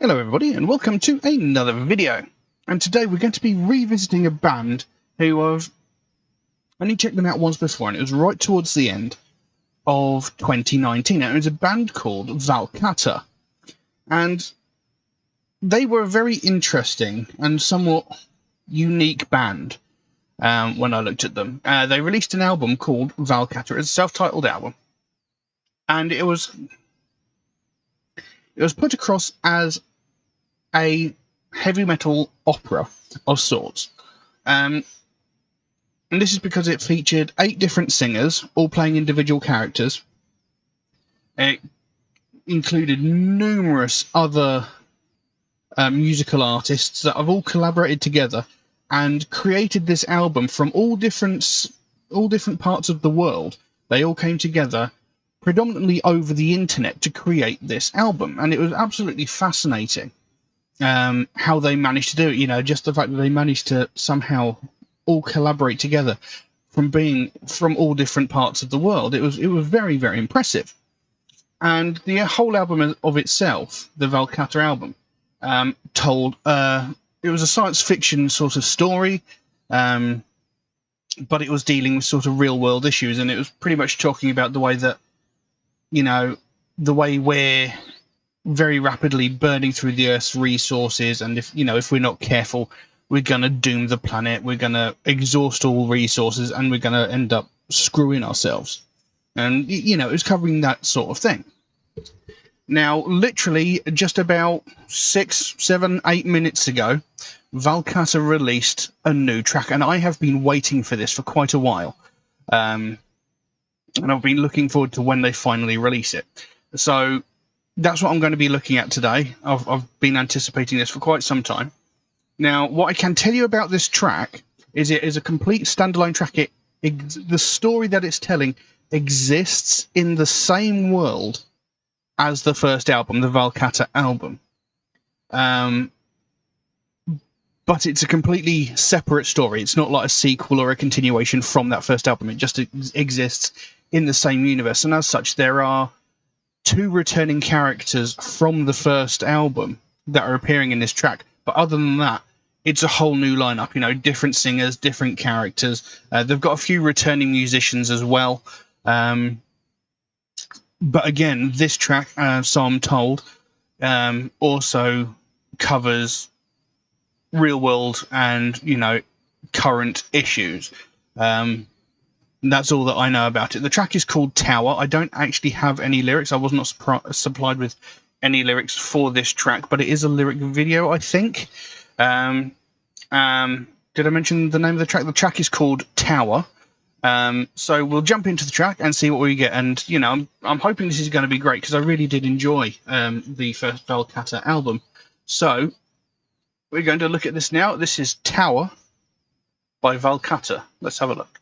Hello everybody and welcome to another video. And today we're going to be revisiting a band who I've only checked them out once before, and it was right towards the end of 2019. And it was a band called Valcata. And they were a very interesting and somewhat unique band when I looked at them. They released an album called Valcata. It's a self-titled album. And it was put across as a heavy metal opera of sorts. And this is because it featured 8 different singers, all playing individual characters. It included numerous other musical artists that have all collaborated together and created this album from all different parts of the world. They all came together predominantly over the internet to create this album, and it was absolutely fascinating. How they managed to do it, just the fact that they managed to somehow all collaborate together from being from all different parts of the world. It was very, very impressive. And the whole album of itself, the Valcata album, it was a science fiction sort of story, but it was dealing with sort of real world issues, and it was pretty much talking about the way that, the way we're very rapidly burning through the Earth's resources, and if we're not careful, we're going to doom the planet, we're going to exhaust all resources, and we're going to end up screwing ourselves. And, it was covering that sort of thing. Now, literally, just about 6, 7, 8 minutes ago, Valcata released a new track, and I have been waiting for this for quite a while. And I've been looking forward to when they finally release it. So that's what I'm going to be looking at today. I've been anticipating this for quite some time. Now, what I can tell you about this track is it is a complete standalone track. The story that it's telling exists in the same world as the first album, the Valcata album. But it's a completely separate story. It's not like a sequel or a continuation from that first album. It just exists in the same universe. And as such, there are 2 returning characters from the first album that are appearing in this track. But other than that, it's a whole new lineup, different singers, different characters. They've got a few returning musicians as well. But again, this track, so I'm told, also covers real world and, current issues. That's all that I know about it. The track is called Tower. I don't actually have any lyrics. I was not supplied with any lyrics for this track, but it is a lyric video, I think. Did I mention the name of the track? The track is called Tower. So we'll jump into the track and see what we get. And, I'm hoping this is going to be great because I really did enjoy the first Valcata album. So we're going to look at this now. This is Tower by Valcata. Let's have a look.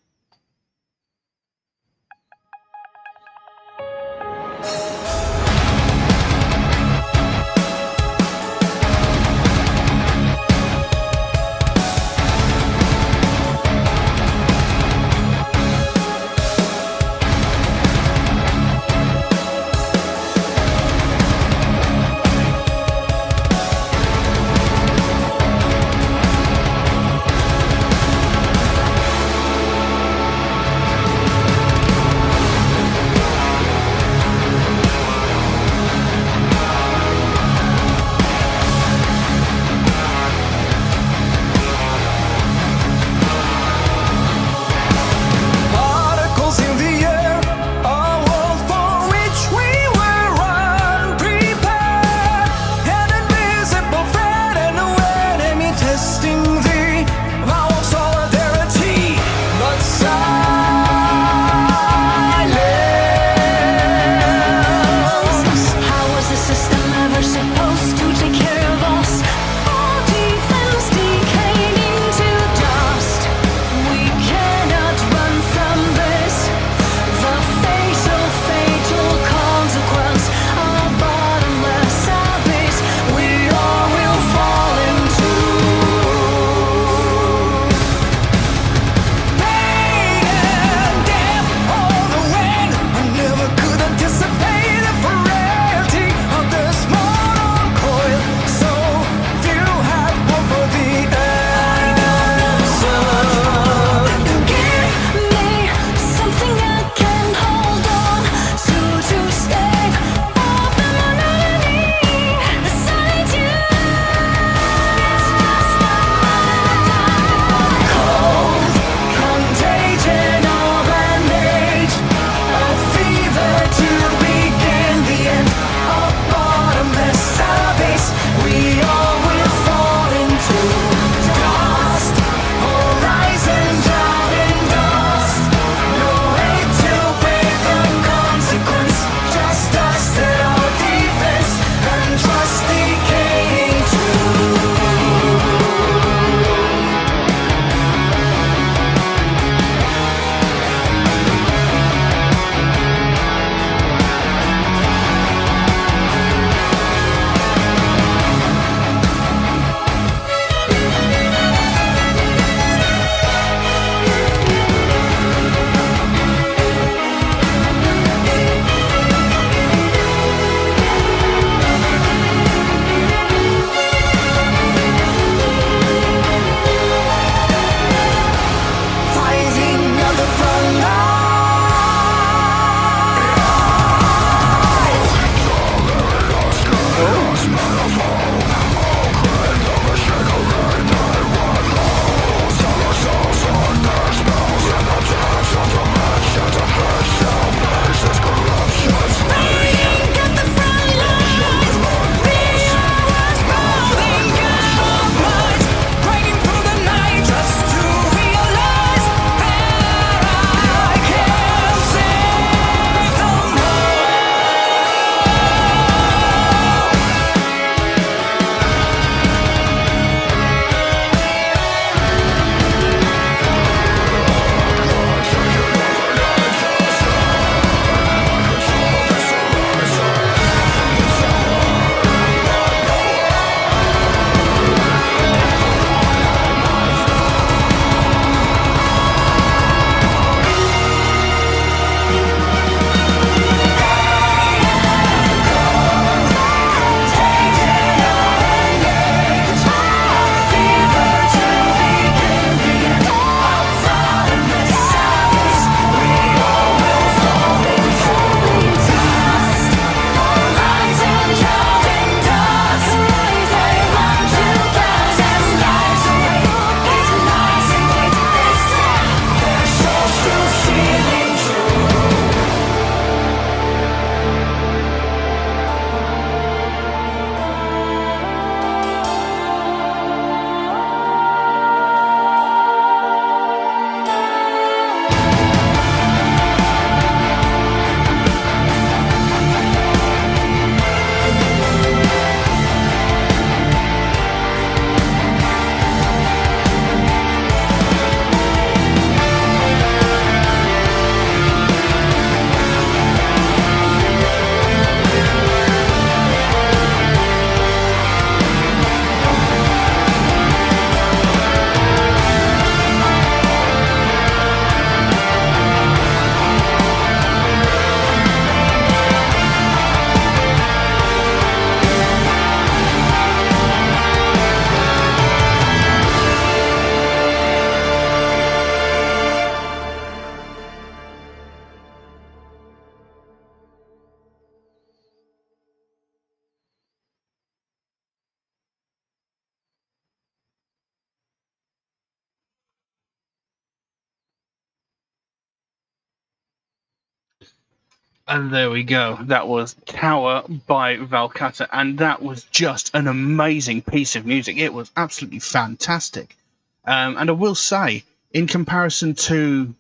And there we go. That was Tower by Valcata, and that was just an amazing piece of music. It was absolutely fantastic. And I will say, in comparison to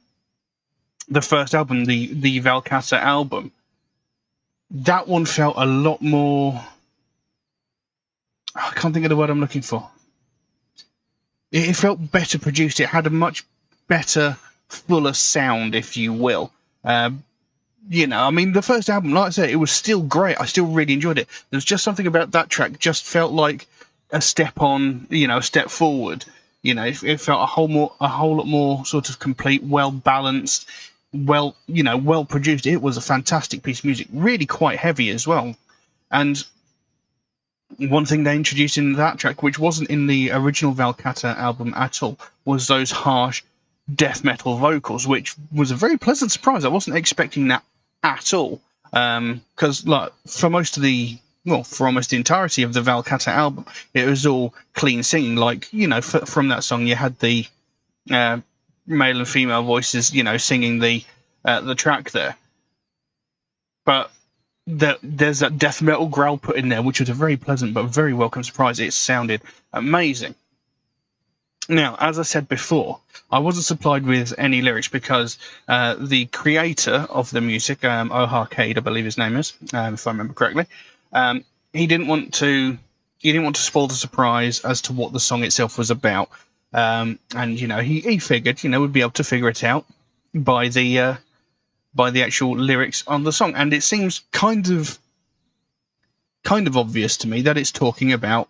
the first album, the Valcata album, that one felt a lot more. I can't think of the word I'm looking for. It felt better produced. It had a much better, fuller sound, if you will. I mean, the first album, like I said, it was still great. I still really enjoyed it. There's just something about that track just felt like a step on, a step forward. It felt a whole lot more sort of complete, well balanced, well produced. It was a fantastic piece of music, really quite heavy as well. And one thing they introduced in that track, which wasn't in the original Valcata album at all, was those harsh death metal vocals, which was a very pleasant surprise. I wasn't expecting that at all, because for almost the entirety of the Valcata album, it was all clean singing. From that song, you had the male and female voices, singing the track there, but there's that death metal growl put in there, which was a very pleasant but very welcome surprise. It sounded amazing. Now, as I said before, I wasn't supplied with any lyrics because the creator of the music, O'Harcade, I believe his name is, if I remember correctly, he didn't want to spoil the surprise as to what the song itself was about, and he figured we'd be able to figure it out by the actual lyrics on the song, and it seems kind of obvious to me that it's talking about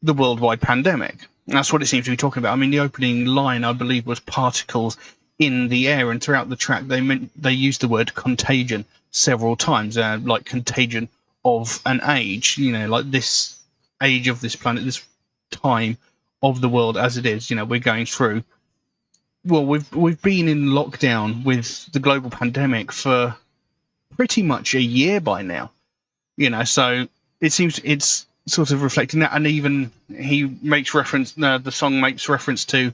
the worldwide pandemic. That's what it seems to be talking about. I mean, the opening line, I believe, was particles in the air, and throughout the track, they used the word contagion several times, like contagion of an age, like this age of this planet, this time of the world as it is. We're going through. Well, we've been in lockdown with the global pandemic for pretty much a year by now. So it seems it's sort of reflecting that, and even he makes reference. The song makes reference to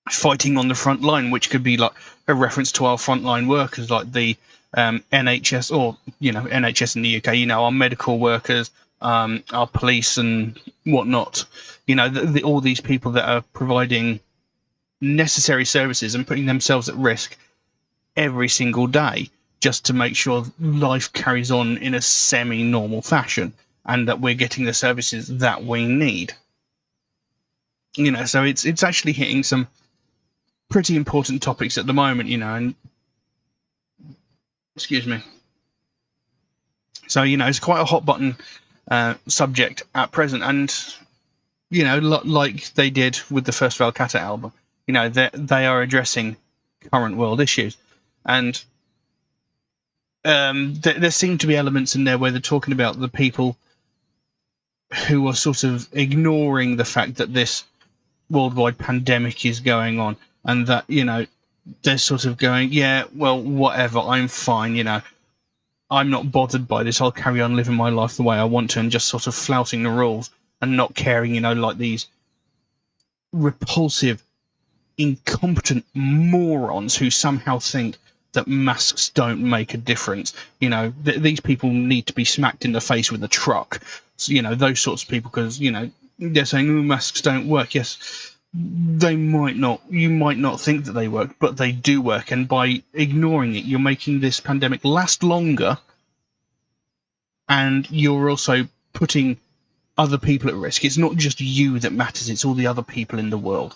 fighting on the front line, which could be like a reference to our frontline workers, like the NHS, or NHS in the UK. Our medical workers, our police, and whatnot. All these people that are providing necessary services and putting themselves at risk every single day just to make sure life carries on in a semi-normal fashion, and that we're getting the services that we need. So it's actually hitting some pretty important topics at the moment, and excuse me. So, it's quite a hot button subject at present, and like they did with the first Valcata album, they are addressing current world issues, and there seem to be elements in there where they're talking about the people who are sort of ignoring the fact that this worldwide pandemic is going on, and that they're sort of going, yeah, well, whatever, I'm fine, I'm not bothered by this, I'll carry on living my life the way I want to, and just sort of flouting the rules and not caring, like these repulsive, incompetent morons who somehow think that masks don't make a difference. These people need to be smacked in the face with a truck. So, those sorts of people, because they're saying, oh, masks don't work. Yes, they might not. You might not think that they work, but they do work. And by ignoring it, you're making this pandemic last longer, and you're also putting other people at risk. It's not just you that matters, it's all the other people in the world.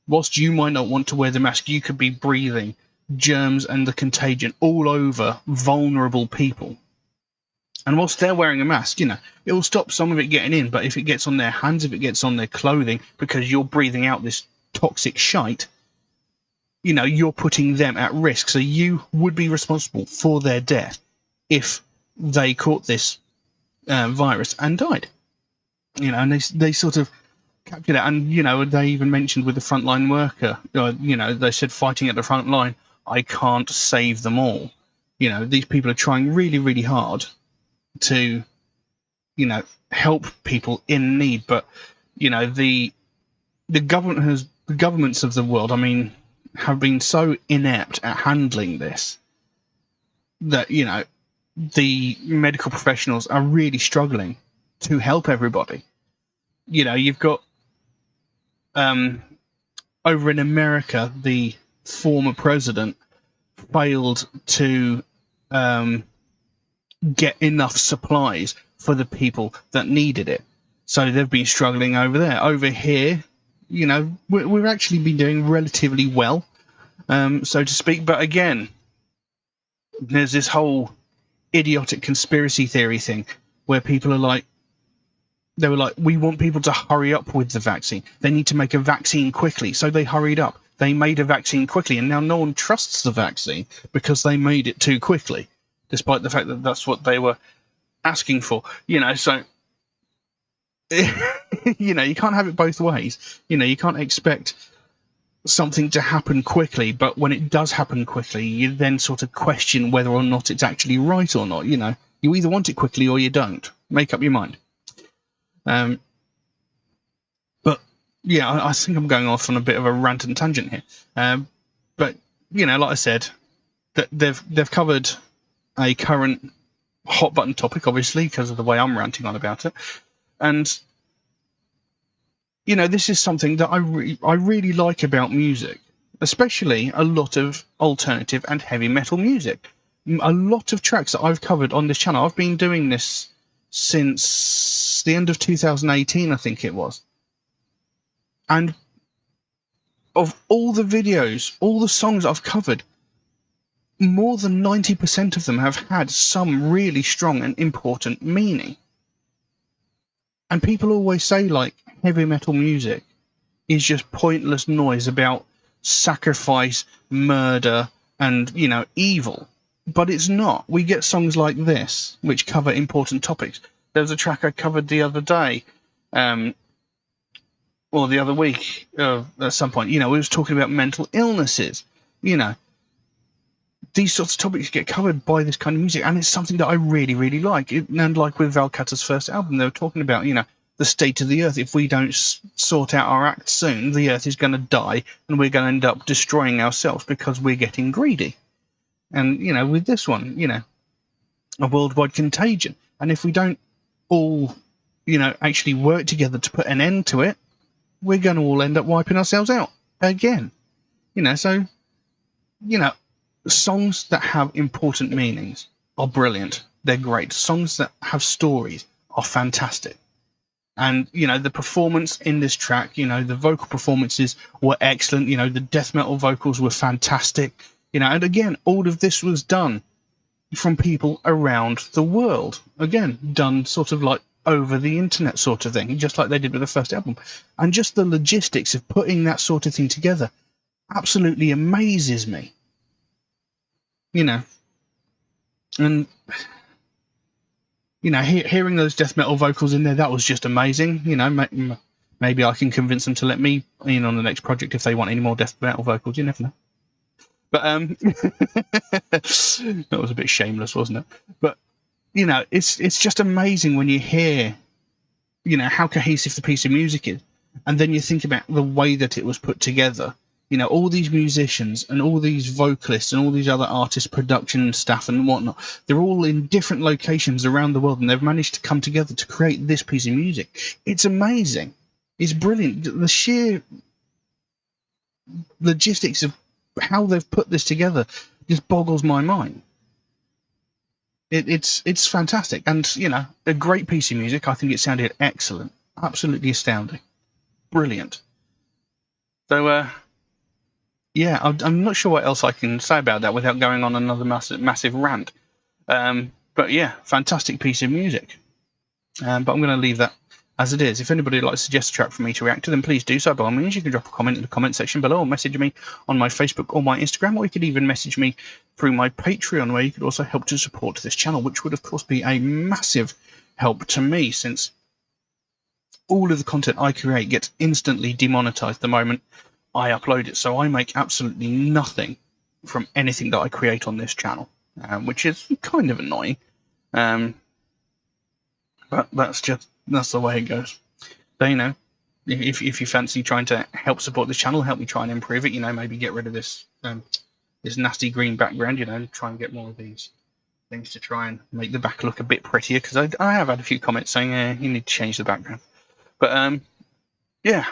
Whilst you might not want to wear the mask, you could be breathing germs and the contagion all over vulnerable people. And whilst they're wearing a mask, it will stop some of it getting in, but if it gets on their hands, if it gets on their clothing, because you're breathing out this toxic shite, you're putting them at risk. So you would be responsible for their death if they caught this virus and died. And they sort of capture that, and they even mentioned with the frontline worker, they said fighting at the front line, I can't save them all. These people are trying really, really hard to help people in need, but the governments of the world, I mean, have been so inept at handling this that, you know, the medical professionals are really struggling to help everybody. You know, you've got over in America, the former president failed to get enough supplies for the people that needed it. So they've been struggling over there. Over here, you know, we've actually been doing relatively well, so to speak. But again, there's this whole idiotic conspiracy theory thing where people are like, they were like, we want people to hurry up with the vaccine. They need to make a vaccine quickly. So they hurried up. They made a vaccine quickly, and now no one trusts the vaccine because they made it too quickly, despite the fact that that's what they were asking for. You know, so, you know, you can't have it both ways. You know, you can't expect something to happen quickly, but when it does happen quickly, you then sort of question whether or not it's actually right or not. You know, you either want it quickly or you don't. Make up your mind. But yeah, I think I'm going off on a bit of a rant and tangent here. But you know, like I said, that they've covered a current hot button topic, obviously, because of the way I'm ranting on about it, and you know, this is something that I really like about music, especially a lot of alternative and heavy metal music. A lot of tracks that I've covered on this channel, I've been doing this since the end of 2018, I think it was. And of all the videos, all the songs I've covered, more than 90% of them have had some really strong and important meaning. And people always say, like, heavy metal music is just pointless noise about sacrifice, murder, and, you know, evil. But it's not. We get songs like this, which cover important topics. There was a track I covered the other day, or the other week, at some point. You know, we was talking about mental illnesses. You know, these sorts of topics get covered by this kind of music, and it's something that I really, really like. And like with Valcata's first album, they were talking about, you know, the state of the earth. If we don't sort out our act soon, the earth is going to die, and we're going to end up destroying ourselves because we're getting greedy. And, you know, with this one, you know, a worldwide contagion. And if we don't all, you know, actually work together to put an end to it, we're going to all end up wiping ourselves out again. You know, so, you know, songs that have important meanings are brilliant. They're great. Songs that have stories are fantastic. And, you know, the performance in this track, you know, the vocal performances were excellent. You know, the death metal vocals were fantastic. You know, and again, all of this was done from people around the world. Again, done sort of like over the internet sort of thing, just like they did with the first album. And just the logistics of putting that sort of thing together absolutely amazes me. You know, and you know, hearing those death metal vocals in there, that was just amazing. You know, maybe I can convince them to let me in on the next project if they want any more death metal vocals. You never know. But that was a bit shameless, wasn't it? But you know, it's just amazing when you hear, you know, how cohesive the piece of music is, and then you think about the way that it was put together. You know, all these musicians and all these vocalists and all these other artists, production staff and whatnot, they're all in different locations around the world, and they've managed to come together to create this piece of music. It's amazing. It's brilliant. The sheer logistics of how they've put this together just boggles my mind. It's fantastic, and you know, a great piece of music. I think it sounded excellent, absolutely astounding, brilliant. So, yeah, I'm not sure what else I can say about that without going on another massive rant. But yeah, fantastic piece of music. But I'm going to leave that as it is. If anybody would like to suggest a track for me to react to, then please do so. By all means, you can drop a comment in the comment section below, or message me on my Facebook or my Instagram, or you could even message me through my Patreon, where you could also help to support this channel, which would, of course, be a massive help to me, since all of the content I create gets instantly demonetized the moment I upload it. So I make absolutely nothing from anything that I create on this channel, which is kind of annoying. But that's the way it goes. So, you know, if you fancy trying to help support this channel, help me try and improve it, you know, maybe get rid of this this nasty green background, you know, try and get more of these things to try and make the back look a bit prettier, because I have had a few comments saying you need to change the background. But yeah,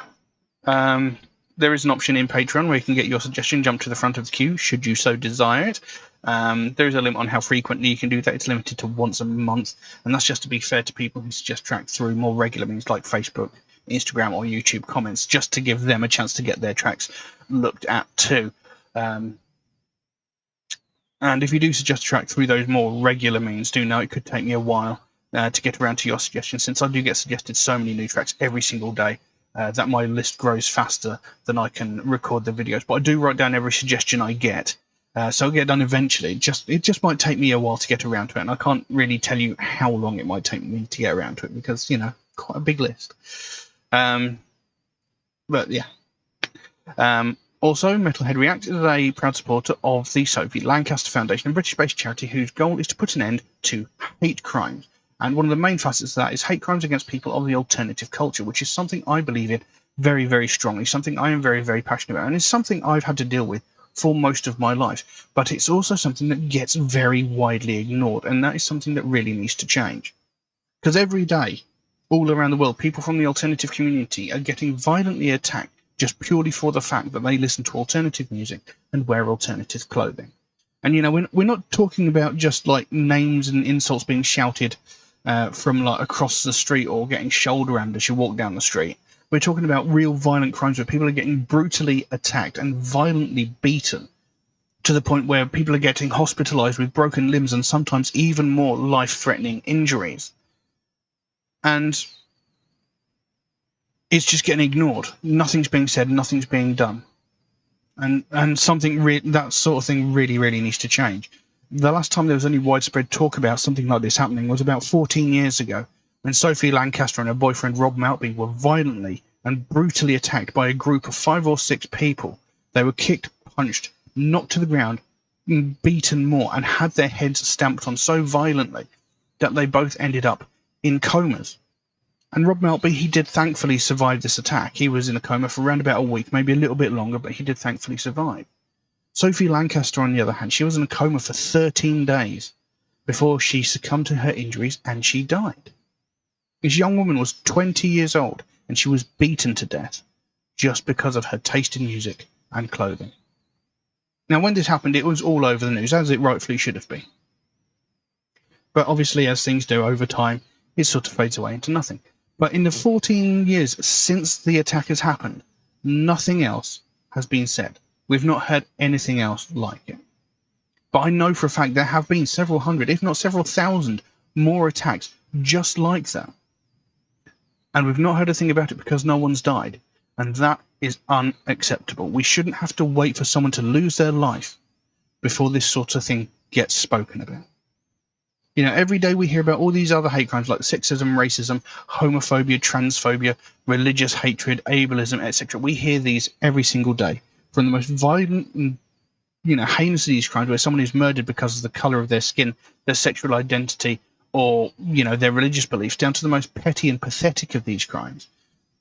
there is an option in Patreon where you can get your suggestion jump to the front of the queue, should you so desire it. There is a limit on how frequently you can do that. It's limited to once a month, and that's just to be fair to people who suggest tracks through more regular means like Facebook, Instagram, or YouTube comments, just to give them a chance to get their tracks looked at too. And if you do suggest a track through those more regular means, do know it could take me a while to get around to your suggestions, since I do get suggested so many new tracks every single day that my list grows faster than I can record the videos. But I do write down every suggestion I get, so I'll get done eventually. It just might take me a while to get around to it, and I can't really tell you how long it might take me to get around to it, because, you know, quite a big list. But yeah. Also, MetalHead React is a proud supporter of the Sophie Lancaster Foundation, a British-based charity whose goal is to put an end to hate crimes. And one of the main facets of that is hate crimes against people of the alternative culture, which is something I believe in very, very strongly, something I am very, very passionate about, and it's something I've had to deal with for most of my life. But it's also something that gets very widely ignored, and that is something that really needs to change. Because every day, all around the world, people from the alternative community are getting violently attacked just purely for the fact that they listen to alternative music and wear alternative clothing. And, you know, we're not talking about just like names and insults being shouted from like across the street or getting shoulder rammed as you walk down the street. We're talking about real violent crimes where people are getting brutally attacked and violently beaten to the point where people are getting hospitalized with broken limbs and sometimes even more life-threatening injuries. And it's just getting ignored. Nothing's being said, nothing's being done. And that sort of thing really, really needs to change. The last time there was any widespread talk about something like this happening was about 14 years ago, when Sophie Lancaster and her boyfriend Rob Maltby were violently and brutally attacked by a group of 5 or 6 people. They were kicked, punched, knocked to the ground, beaten more, and had their heads stamped on so violently that they both ended up in comas. And Rob Maltby, he did thankfully survive this attack. He was in a coma for around about a week, maybe a little bit longer, but he did thankfully survive. Sophie Lancaster, on the other hand, she was in a coma for 13 days before she succumbed to her injuries and she died. This young woman was 20 years old and she was beaten to death just because of her taste in music and clothing. Now, when this happened, it was all over the news, as it rightfully should have been. But obviously, as things do over time, it sort of fades away into nothing. But in the 14 years since the attack has happened, nothing else has been said. We've not heard anything else like it. But I know for a fact there have been several hundred, if not several thousand, more attacks just like that. And we've not heard a thing about it because no one's died. And that is unacceptable. We shouldn't have to wait for someone to lose their life before this sort of thing gets spoken about. You know, every day we hear about all these other hate crimes like sexism, racism, homophobia, transphobia, religious hatred, ableism, etc. We hear these every single day. From the most violent and, you know, heinous of these crimes, where someone is murdered because of the colour of their skin, their sexual identity, or, you know, their religious beliefs, down to the most petty and pathetic of these crimes,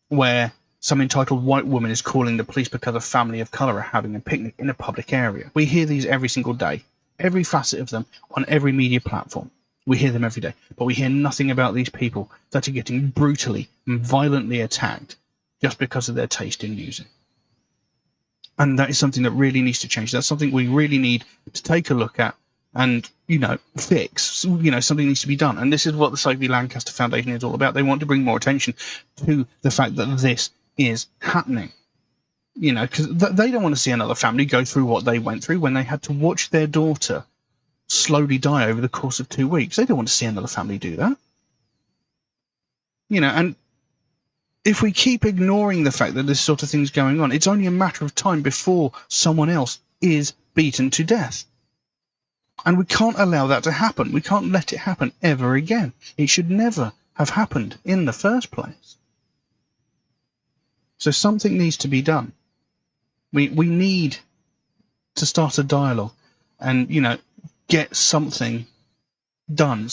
where some entitled white woman is calling the police because a family of colour are having a picnic in a public area. We hear these every single day, every facet of them on every media platform. We hear them every day, but we hear nothing about these people that are getting brutally and violently attacked just because of their taste in music. And that is something that really needs to change. That's something we really need to take a look at and, you know, fix. You know, something needs to be done. And this is what the Sophie Lancaster Foundation is all about. They want to bring more attention to the fact that this is happening. You know, because they don't want to see another family go through what they went through when they had to watch their daughter slowly die over the course of 2 weeks. They don't want to see another family do that. You know, and if we keep ignoring the fact that this sort of thing's going on, it's only a matter of time before someone else is beaten to death. And we can't allow that to happen. We can't let it happen ever again. It should never have happened in the first place. So something needs to be done. We need to start a dialogue and, you know, get something done.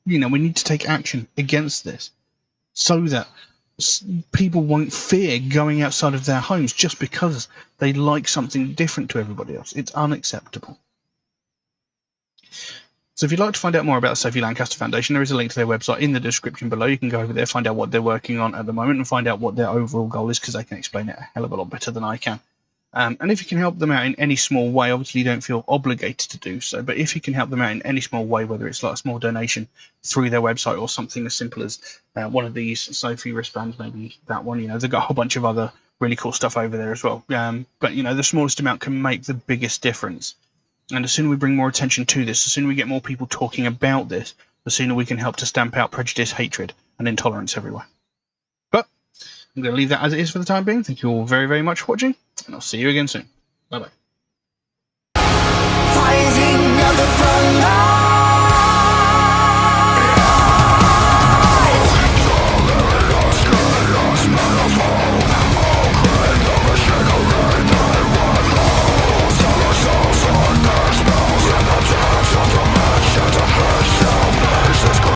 We need to take action against this so that people won't fear going outside of their homes just because they like something different to everybody else. It's unacceptable. So if you'd like to find out more about the Sophie Lancaster Foundation, there is a link to their website in the description below. You can go over there, find out what they're working on at the moment, and find out what their overall goal is, because they can explain it a hell of a lot better than I can. And if you can help them out in any small way, obviously you don't feel obligated to do so, but if you can help them out in any small way, whether it's like a small donation through their website or something as simple as one of these Sophie wristbands, maybe that one, they've got a whole bunch of other really cool stuff over there as well. But, the smallest amount can make the biggest difference. And the sooner we bring more attention to this, the sooner we get more people talking about this, the sooner we can help to stamp out prejudice, hatred, and intolerance everywhere. But I'm going to leave that as it is for the time being. Thank you all very, very much for watching, and I'll see you again soon. Bye-bye.